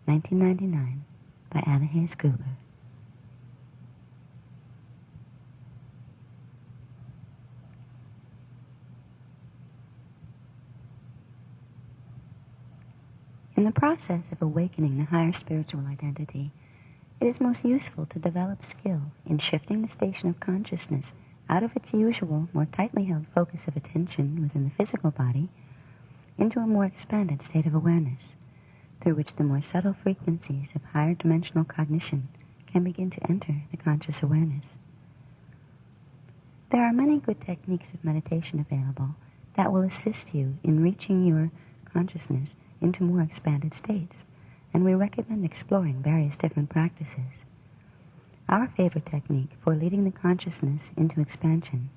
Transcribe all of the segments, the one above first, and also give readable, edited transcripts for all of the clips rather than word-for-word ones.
1999, by Anna Hayes Gruber. In the process of awakening the higher spiritual identity, it is most useful to develop skill in shifting the station of consciousness out of its usual, more tightly held focus of attention within the physical body into a more expanded state of awareness, through which the more subtle frequencies of higher dimensional cognition can begin to enter the conscious awareness. There are many good techniques of meditation available that will assist you in reaching your consciousness into more expanded states, and we recommend exploring various different practices. Our favorite technique for leading the consciousness into expansion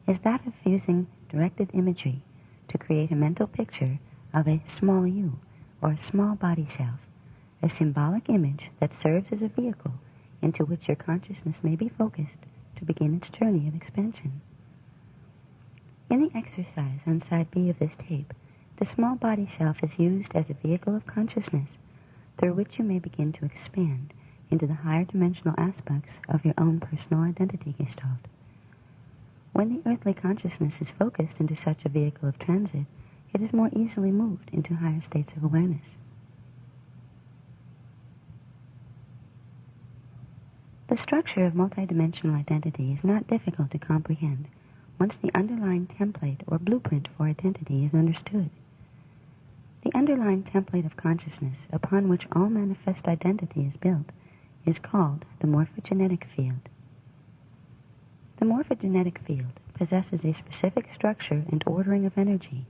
is that of using directed imagery to create a mental picture of a small you, or a small body self, a symbolic image that serves as a vehicle into which your consciousness may be focused to begin its journey of expansion. In the exercise on side B of this tape, the small body self is used as a vehicle of consciousness through which you may begin to expand into the higher dimensional aspects of your own personal identity gestalt. When the earthly consciousness is focused into such a vehicle of transit, it is more easily moved into higher states of awareness. The structure of multidimensional identity is not difficult to comprehend once the underlying template or blueprint for identity is understood. The underlying template of consciousness upon which all manifest identity is built is called the morphogenetic field. The morphogenetic field possesses a specific structure and ordering of energy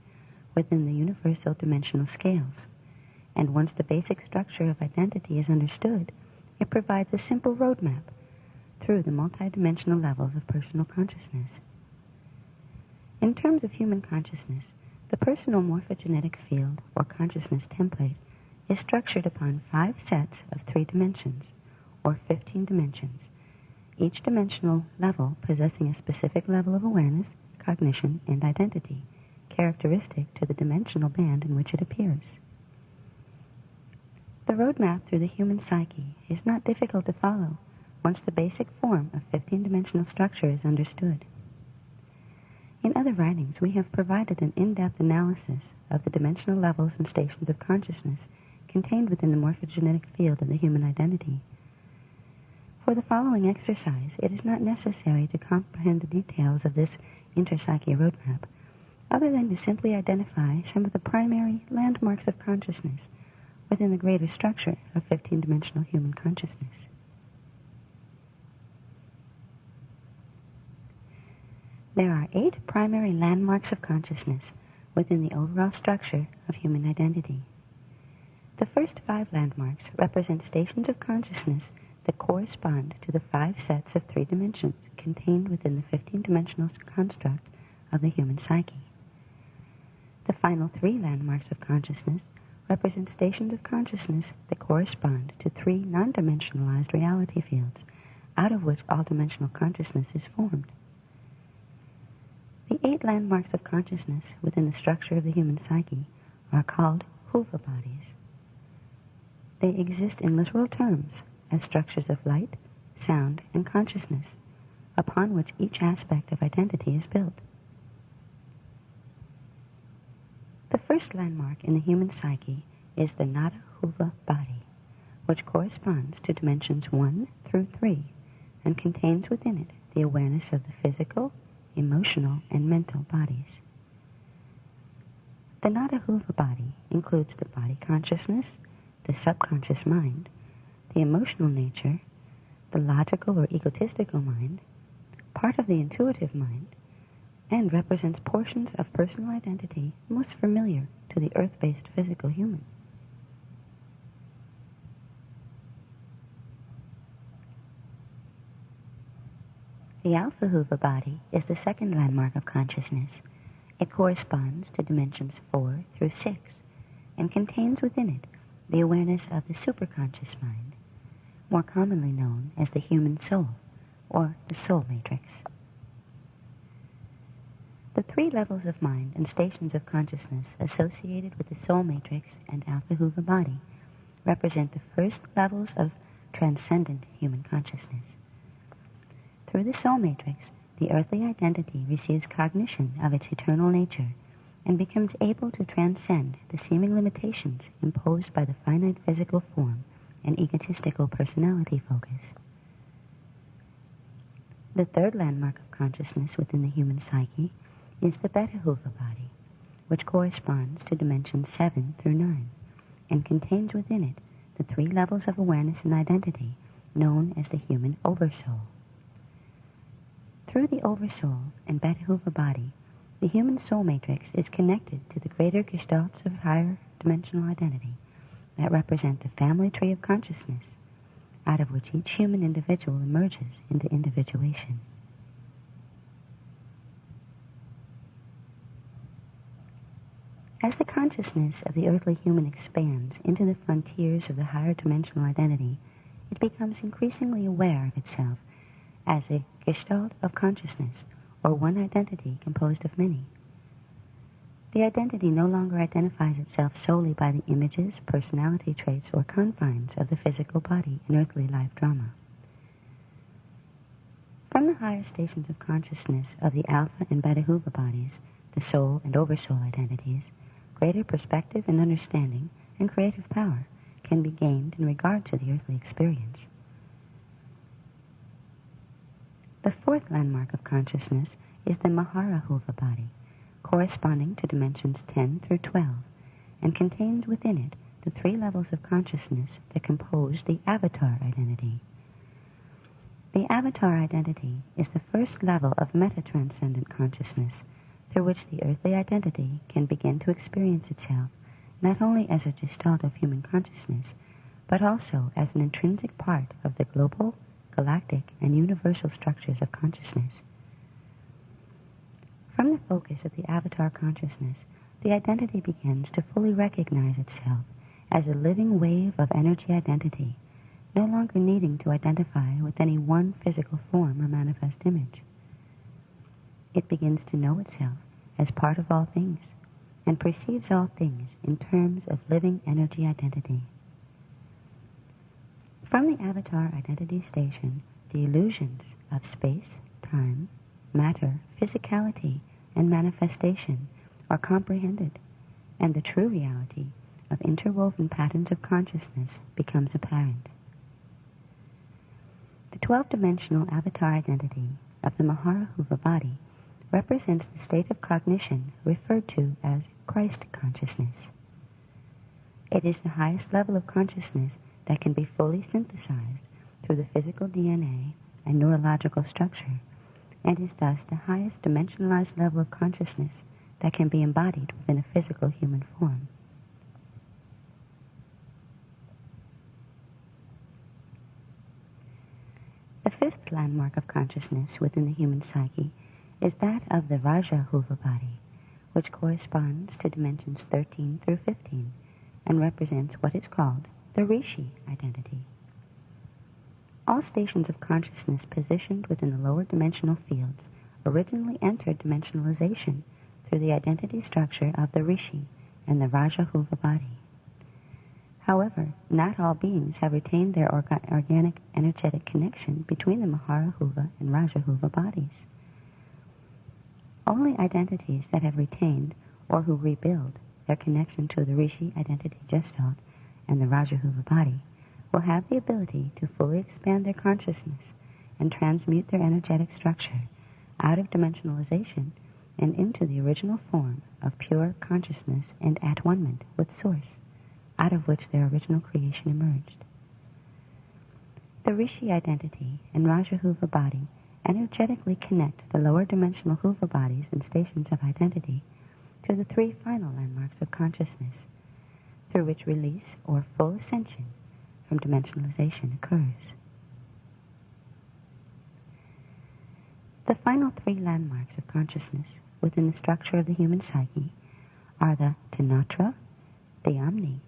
within the universal dimensional scales, and once the basic structure of identity is understood, it provides a simple roadmap through the multidimensional levels of personal consciousness. In terms of human consciousness, the personal morphogenetic field, or consciousness template, is structured upon 5 sets of 3 dimensions, or 15 dimensions, each dimensional level possessing a specific level of awareness, cognition, and identity, characteristic to the dimensional band in which it appears. The roadmap through the human psyche is not difficult to follow once the basic form of 15-dimensional structure is understood. In other writings, we have provided an in-depth analysis of the dimensional levels and stations of consciousness contained within the morphogenetic field of the human identity. For the following exercise, it is not necessary to comprehend the details of this interpsyche roadmap, other than to simply identify some of the primary landmarks of consciousness within the greater structure of 15-dimensional human consciousness. There are 8 primary landmarks of consciousness within the overall structure of human identity. The first 5 landmarks represent stations of consciousness that correspond to the 5 sets of 3 dimensions contained within the 15-dimensional construct of the human psyche. The final 3 landmarks of consciousness represent stations of consciousness that correspond to 3 non-dimensionalized reality fields, out of which all dimensional consciousness is formed. The 8 landmarks of consciousness within the structure of the human psyche are called Huva bodies. They exist in literal terms as structures of light, sound, and consciousness, upon which each aspect of identity is built. The first landmark in the human psyche is the Nada Huva body, which corresponds to dimensions 1 through 3 and contains within it the awareness of the physical, emotional, and mental bodies. The Nada Huva body includes the body consciousness, the subconscious mind, the emotional nature, the logical or egotistical mind, part of the intuitive mind, and represents portions of personal identity most familiar to the earth-based physical human. The Alpha Huva body is the second landmark of consciousness. It corresponds to dimensions 4 through 6 and contains within it the awareness of the superconscious mind, more commonly known as the human soul, or the soul matrix. The 3 levels of mind and stations of consciousness associated with the soul matrix and Alpha Huva body represent the first levels of transcendent human consciousness. Through the soul matrix, the earthly identity receives cognition of its eternal nature and becomes able to transcend the seeming limitations imposed by the finite physical form and egotistical personality focus. The third landmark of consciousness within the human psyche is the Betahuva body, which corresponds to dimensions 7 through 9, and contains within it the 3 levels of awareness and identity known as the human oversoul. Through the oversoul and Betahuva body, the human soul matrix is connected to the greater gestalts of higher dimensional identity that represent the family tree of consciousness, out of which each human individual emerges into individuation. As the consciousness of the earthly human expands into the frontiers of the higher dimensional identity, it becomes increasingly aware of itself as a gestalt of consciousness, or one identity composed of many. The identity no longer identifies itself solely by the images, personality traits, or confines of the physical body in earthly life drama. From the higher stations of consciousness of the Alpha and Betahuva bodies, the soul and oversoul identities, greater perspective and understanding and creative power can be gained in regard to the earthly experience. The fourth landmark of consciousness is the Maharahuva body, corresponding to dimensions 10 through 12, and contains within it the 3 levels of consciousness that compose the Avatar identity. The Avatar identity is the first level of meta-transcendent consciousness, through which the earthly identity can begin to experience itself not only as a gestalt of human consciousness, but also as an intrinsic part of the global, galactic, and universal structures of consciousness. From the focus of the Avatar consciousness, the identity begins to fully recognize itself as a living wave of energy identity, no longer needing to identify with any one physical form or manifest image. It begins to know itself as part of all things, and perceives all things in terms of living energy identity. From the Avatar identity station, the illusions of space, time, matter, physicality, and manifestation are comprehended, and the true reality of interwoven patterns of consciousness becomes apparent. The 12-dimensional Avatar identity of the Maharahuva body represents the state of cognition referred to as Christ consciousness. It is the highest level of consciousness that can be fully synthesized through the physical DNA and neurological structure, and is thus the highest dimensionalized level of consciousness that can be embodied within a physical human form. The fifth landmark of consciousness within the human psyche is that of the Rajahuva body, which corresponds to dimensions 13 through 15 and represents what is called the Rishi identity. All stations of consciousness positioned within the lower dimensional fields originally entered dimensionalization through the identity structure of the Rishi and the Rajahuva body. However, not all beings have retained their organic energetic connection between the Maharahuva and Rajahuva bodies. Only identities that have retained or who rebuild their connection to the Rishi identity gestalt and the Rajahuva body will have the ability to fully expand their consciousness and transmute their energetic structure out of dimensionalization and into the original form of pure consciousness and at-one-ment with Source, out of which their original creation emerged. The Rishi identity and Rajahuva body energetically connect the lower dimensional Huva bodies and stations of identity to the 3 final landmarks of consciousness, through which release or full ascension from dimensionalization occurs. The final 3 landmarks of consciousness within the structure of the human psyche are the Tanatra, Dhyamni,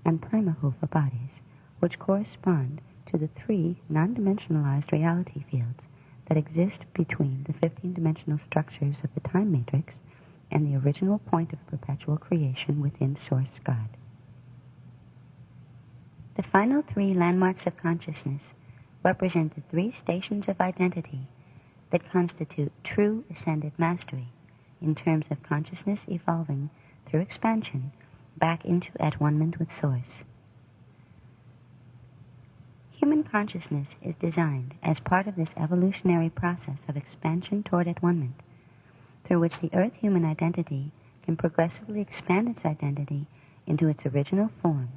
and Premahuva bodies, which correspond to the 3 non-dimensionalized reality fields that exist between the 15-dimensional structures of the time matrix and the original point of perpetual creation within Source God. final three landmarks of consciousness represent the three stations of identity that constitute true ascended mastery in terms of consciousness evolving through expansion back into at-one-ment with Source. Human consciousness is designed as part of this evolutionary process of expansion toward at-one-ment, through which the Earth human identity can progressively expand its identity into its original form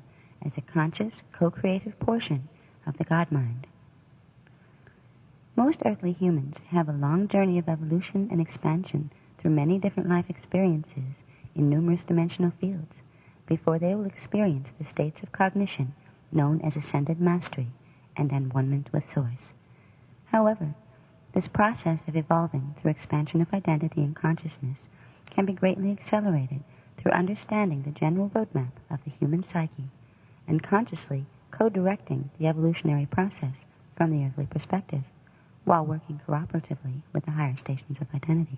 as a conscious, co-creative portion of the God mind. Most earthly humans have a long journey of evolution and expansion through many different life experiences in numerous dimensional fields before they will experience the states of cognition known as ascended mastery and at-one-ment with Source. However, this process of evolving through expansion of identity and consciousness can be greatly accelerated through understanding the general roadmap of the human psyche and consciously co-directing the evolutionary process from the earthly perspective, while working cooperatively with the higher stations of identity.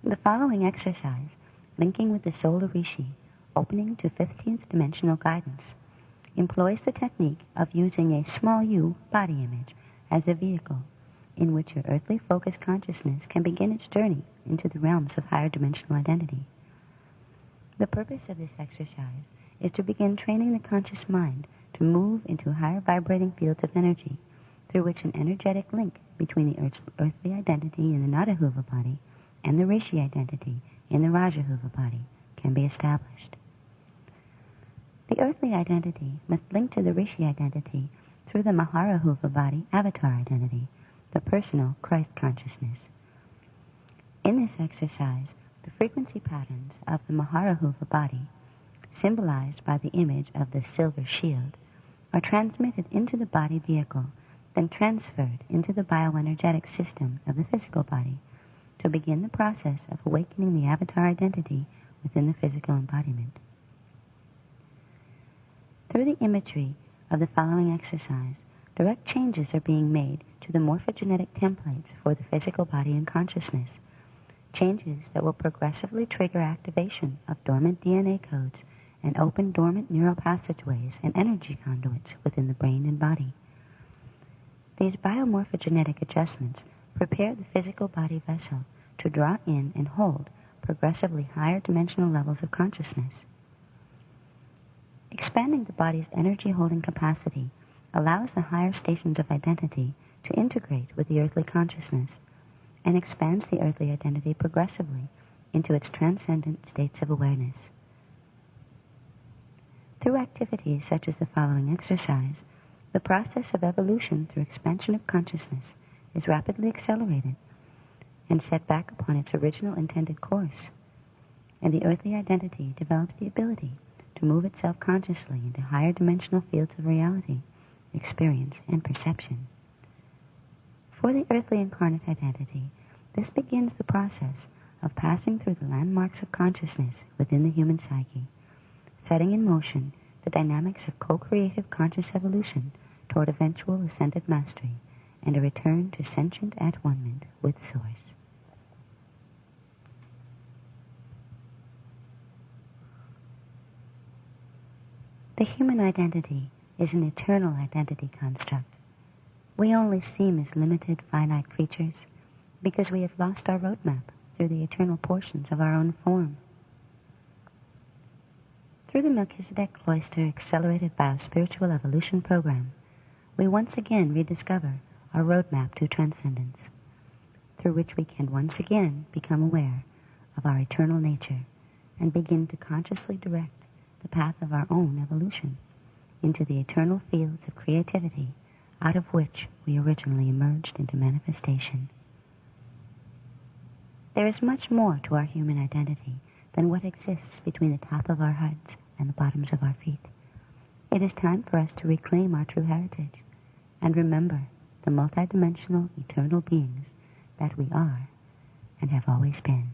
The following exercise, linking with the Solar Rishi, opening to 15th dimensional guidance, employs the technique of using a small u body image as a vehicle in which your earthly focused consciousness can begin its journey into the realms of higher dimensional identity. The purpose of this exercise is to begin training the conscious mind to move into higher vibrating fields of energy through which an energetic link between the earthly identity in the Nadahuva body and the Rishi identity in the Rajahuva body can be established. The earthly identity must link to the Rishi identity through the Maharahuva body avatar identity, the personal Christ consciousness. In this exercise, the frequency patterns of the Maharahuva body, symbolized by the image of the silver shield, are transmitted into the body vehicle, then transferred into the bioenergetic system of the physical body to begin the process of awakening the avatar identity within the physical embodiment. Through the imagery of the following exercise, direct changes are being made to the morphogenetic templates for the physical body and consciousness, changes that will progressively trigger activation of dormant DNA codes and open dormant neural passageways and energy conduits within the brain and body. These biomorphogenetic adjustments prepare the physical body vessel to draw in and hold progressively higher dimensional levels of consciousness. Expanding the body's energy holding capacity allows the higher stations of identity to integrate with the earthly consciousness and expands the earthly identity progressively into its transcendent states of awareness. Through activities such as the following exercise, the process of evolution through expansion of consciousness is rapidly accelerated and set back upon its original intended course, and the earthly identity develops the ability to move itself consciously into higher dimensional fields of reality, experience, and perception. For the earthly incarnate identity, this begins the process of passing through the landmarks of consciousness within the human psyche, setting in motion the dynamics of co-creative conscious evolution toward eventual ascended mastery and a return to sentient at-one-ment with Source. The human identity is an eternal identity construct. We only seem as limited, finite creatures because we have lost our roadmap through the eternal portions of our own form. Through the Melchizedek Cloister Accelerated Biospiritual Evolution Program, we once again rediscover our roadmap to transcendence, through which we can once again become aware of our eternal nature and begin to consciously direct the path of our own evolution into the eternal fields of creativity out of which we originally emerged into manifestation. There is much more to our human identity than what exists between the top of our heads and the bottoms of our feet. It is time for us to reclaim our true heritage and remember the multidimensional eternal beings that we are and have always been.